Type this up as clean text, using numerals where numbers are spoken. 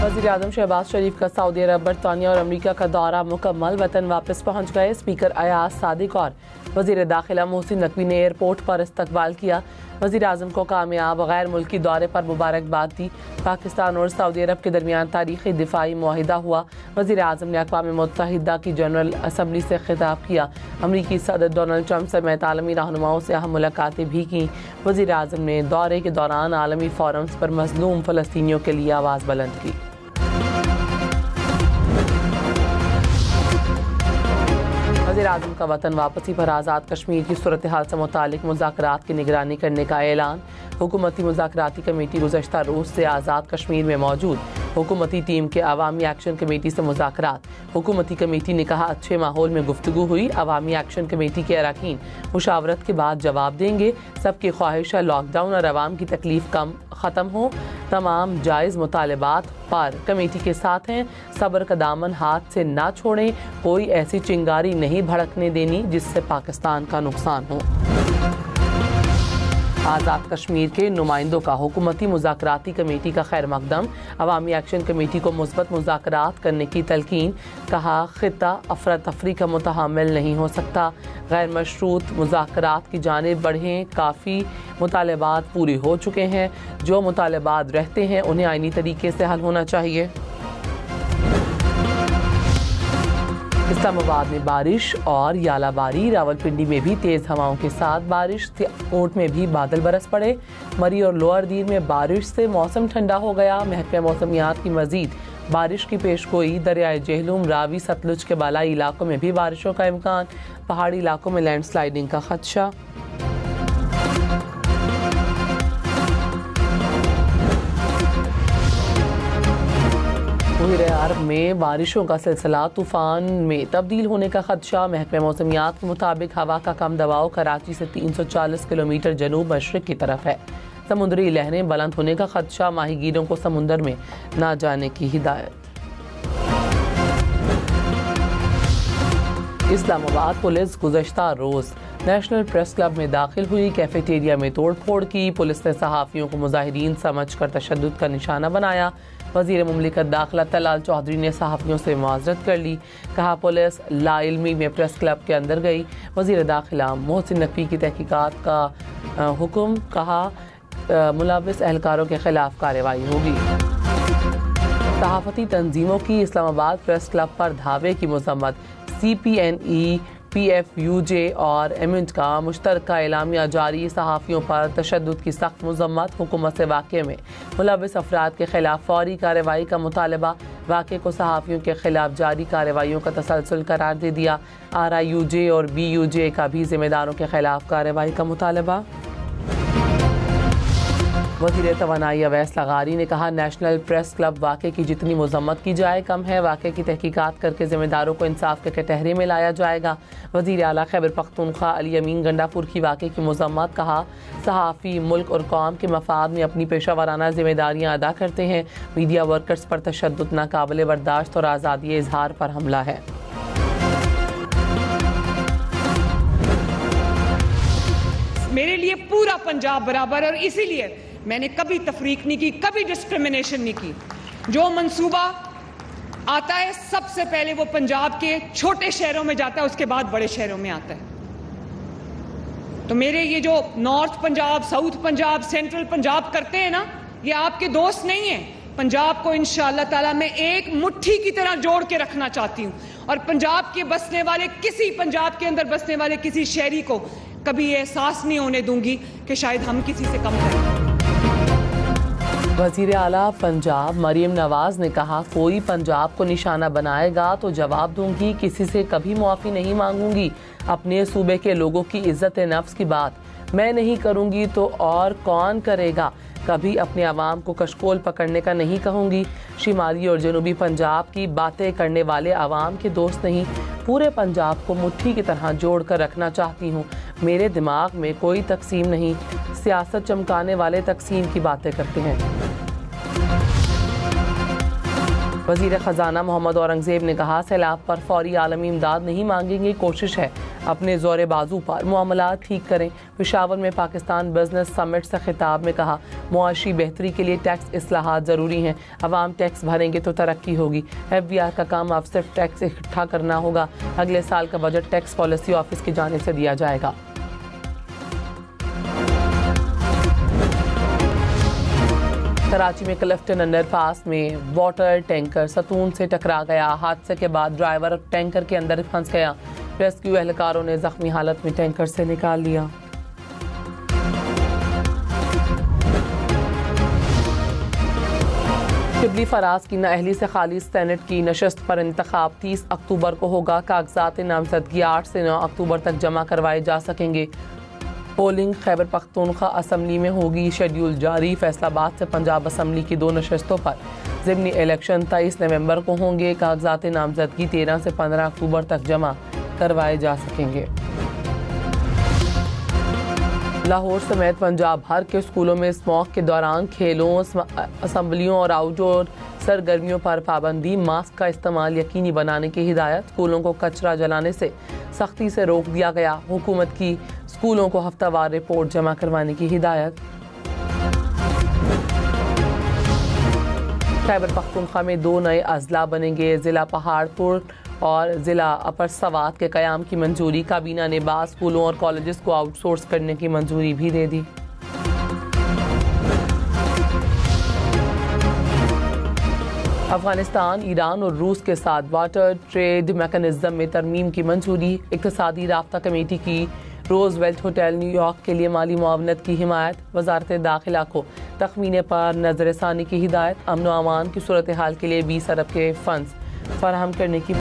वज़ीर-ए-आज़म शहबाज शरीफ का सऊदी अरब, बरतानिया और अमरीका का दौरा मुकम्मल, वतन वापस पहुँच गए। स्पीकर अयाज सादिक और वज़ीर दाखिला मोहसिन नकवी ने एयरपोर्ट पर इस्तकबाल किया। वज़ीर-ए-आज़म को कामयाब गैर मुल्की दौरे पर मुबारकबाद दी। पाकिस्तान और सऊदी अरब के दरमियान तारीख़ी दिफाई मुआहिदा हुआ। वज़ीर-ए-आज़म ने अक़वाम मुत्तहिदा की जनरल असम्बली से खिताब किया। अमरीकी सदर डोनाल्ड ट्रंप समेत आलमी रहनुमाओं से अहम मुलाकातें भी कीं। वज़ीर-ए-आज़म ने दौरे के दौरान आलमी फोरम्स पर मज़लूम फ़लस्तीनियों के लिए आवाज़ बुलंद की। वज़ीर-ए-आज़म का वतन वापसी पर आज़ाद कश्मीर की सूरत हाल से मुतालिक मुज़ाकरात की निगरानी करने का ऐलान। हुकूमती मुज़ाकराती कमेटी गुज़श्ता रोज़ से आज़ाद कश्मीर में मौजूद। हुकूमती टीम के अवामी एक्शन कमेटी से मुज़ाकरात। हुकूमती कमेटी ने कहा अच्छे माहौल में गुफ्तगू हुई। अवामी एक्शन कमेटी के अरकान मुशावरत के बाद जवाब देंगे। सबकी ख्वाहिश है लॉकडाउन और अवाम की तकलीफ कम ख़त्म हो। तमाम जायज़ मुतालबात पर कमेटी के साथ हैं। सब्र का दामन हाथ से ना छोड़ें। कोई ऐसी चिंगारी नहीं भड़कने देनी जिससे पाकिस्तान का नुकसान हो। आज़ाद कश्मीर के नुमाइंदों का हुकूमती मुज़ाकराती कमेटी का खैर मकदम। अवामी एक्शन कमेटी को मुस्बत मुज़ाकरात करने की तलकीन। कहा खित्ता अफरा तफरी का मुतहम्मिल नहीं हो सकता। गैर मशरूत मुज़ाकरात की जानिब बढ़ें। काफ़ी मुतालबात पूरे हो चुके हैं। जो मुतालबात रहते हैं उन्हें आईनी तरीके से हल होना चाहिए। इस्लामाबाद में बारिश और यालाबारी। रावलपिंडी में भी तेज़ हवाओं के साथ बारिश। सियालकोट में भी बादल बरस पड़े। मरी और लोअर दीर में बारिश से मौसम ठंडा हो गया। महकमा मौसमियात की मजीद बारिश की पेशगोई। दरियाए जेहलुम, रावी, सतलुज के बालाई इलाकों में भी बारिशों का इम्कान। पहाड़ी इलाकों में लैंडस्लाइडिंग का खदशा। अरब में बारिशों का सिलसिला तूफ़ान में तब्दील होने का खदशा। महकमा मौसमियात के मुताबिक हवा का कम दबाव कराची से 340 किलोमीटर जनूब मशरिक की तरफ है। समुद्री लहरें बुलंद होने का खदशा। माहीगीरों को समुद्र में ना जाने की हिदायत। इस्लामाबाद पुलिस गुज़श्ता रोज़ नेशनल प्रेस क्लब में दाखिल हुई। कैफेटेरिया में तोड़ फोड़ की। पुलिस ने सहाफ़ियों को मुजाहिरीन समझ कर तशद्दुद का निशाना बनाया। वज़ीर मुमलिकत दाखिला तलाल चौधरी ने सहाफ़ियों से मुआज़रत कर ली। कहा पुलिस लाइल्मी में प्रेस क्लब के अंदर गई। वज़ीर दाखिला मोहसिन नकवी की तहकीकात का हुक्म। कहा मुलव्विस एहलकारों के खिलाफ कार्रवाई होगी। सहाफ़ती तंजीमों की इस्लामाबाद प्रेस क्लब पर धावे की मज़म्मत। CPNE, PFUJ और एमिंट का मुश्तरका एलामिया जारी। सहाफ़ियों पर तशद्दुद की सख्त मज़म्मत। हुकूमत से वाक़े में मुलव्विस अफराद के खिलाफ फौरी कार्रवाई का मुतालबा। वाक़े को सहाफ़ियों के खिलाफ जारी कार्रवाइयों का तसलसल करार दे दिया। RIUJ और BUJ का भी ज़िम्मेदारों के खिलाफ कार्रवाई का मुतालबा। वज़ीर तवानाई अवैस लगारी ने कहा नेशनल प्रेस क्लब वाक़े की जितनी मज़म्मत की जाए कम है। वाक़े की तहकीकात करके ज़िम्मेदारों को इंसाफ के कटहरे में लाया जाएगा। वज़ीर आला खैबर पख्तूनख्वा अली अमीन गंडापुर की वाक़े की मज़म्मत। कहा सहाफ़ी मुल्क और कौम के मफाद में अपनी पेशा वाराना ज़िम्मेदारियाँ अदा करते हैं। मीडिया वर्कर्स पर तशद्दुद नाकाबिले बर्दाश्त और आज़ादी इज़हार पर हमला है। मेरे लिए पूरा पंजाब बराबर, और इसीलिए मैंने कभी तफरीक नहीं की, कभी डिस्क्रिमिनेशन नहीं की। जो मंसूबा आता है सबसे पहले वो पंजाब के छोटे शहरों में जाता है, उसके बाद बड़े शहरों में आता है। तो मेरे ये जो north Punjab, south Punjab, central Punjab करते हैं ना, ये आपके दोस्त नहीं है। पंजाब को इंशाअल्लाह ताला मैं एक मुट्ठी की तरह जोड़ के रखना चाहती हूँ। और पंजाब के बसने वाले पंजाब के अंदर बसने वाले किसी शहरी को कभी एहसास नहीं होने दूंगी कि शायद हम किसी से कम हैं। वज़ीर आला पंजाब मरीम नवाज ने कहा कोई पंजाब को निशाना बनाएगा तो जवाब दूंगी। किसी से कभी मुआफ़ी नहीं मांगूंगी। अपने सूबे के लोगों की इज्जत नफ्स की बात मैं नहीं करूंगी तो और कौन करेगा। कभी अपने आवाम को कशकोल पकड़ने का नहीं कहूँगी। शिमाली और जनूबी पंजाब की बातें करने वाले आवाम के दोस्त नहीं, पूरे पंजाब को मुट्ठी की तरह जोड़ कर रखना चाहती हूँ। मेरे दिमाग में कोई तकसीम नहीं। सियासत चमकाने वाले तकसीम की बातें करते हैं। वज़ीर ख़जाना मोहम्मद औरंगज़ेब ने कहा सैलाब पर फौरी आलमी इमदाद नहीं मांगेंगे। कोशिश है अपने ज़ोर बाजू पर मामलात ठीक करें। पेशावर में पाकिस्तान बिजनेस समिट से खिताब में कहा, मुआशी बेहतरी के लिए टैक्स इस्लाहात ज़रूरी हैं। अवाम टैक्स भरेंगे तो तरक्की होगी। FBR का काम अब सिर्फ टैक्स इकट्ठा करना होगा। अगले साल का बजट टैक्स पॉलिसी ऑफिस की जानिब से दिया जाएगा। कराची में क्लिफ्टन अंडरपास में वाटर टैंकर सतून से टकरा गया। हादसे के बाद ड्राइवर टैंकर के अंदर फंस गया। रेस्क्यू एहलकारों ने जख्मी हालत में टैंकर से निकाल लिया। शिबली फराज की नाअहली से खाली सेनेट की नशस्त पर इंतखाब 30 अक्टूबर को होगा। कागजात नामजदगी 8 से 9 अक्टूबर तक जमा करवाए जा सकेंगे। पोलिंग खैबर पख्तूनख्वा असम्बली में होगी शेड्यूल जारी। फैसलाबाद से पंजाब असम्बली की 2 नशस्तों पर ज़िमनी इलेक्शन 23 नवंबर को होंगे। कागजात नामजदगी 13 से 15 अक्टूबर तक जमा करवाए जा सकेंगे। लाहौर समेत पंजाब भर के स्कूलों में स्मॉग के दौरान खेलों, असम्बलियों और आउटडोर सरगर्मियों पर पाबंदी। मास्क का इस्तेमाल यकीनी बनाने की हिदायत। स्कूलों को कचरा जलाने से सख्ती से रोक दिया गया। हुकूमत की स्कूलों को हफ्तावार रिपोर्ट जमा करवाने की हिदायत। खैबर पख्तूनख्वा में 2 नए अजला बनेंगे। ज़िला पहाड़पुर और ज़िला अपर सवात के क़याम की मंजूरी। काबीना ने बाज़ स्कूलों और कॉलेजेस को आउटसोर्स करने की मंजूरी भी दे दी। अफगानिस्तान, ईरान और रूस के साथ वाटर ट्रेड मैकेनिज्म में तरमीम की मंजूरी। इक़्तिसादी राब्ता कमेटी की रोजवेल्ट होटल न्यूयॉर्क के लिए माली मुआवनत की हिमायत। वजारत दाखिला को तखमीने पर नजरसानी की हिदायत। अमन व अमान की सूरत हाल के लिए 20 अरब के फंड्स फराहम करने की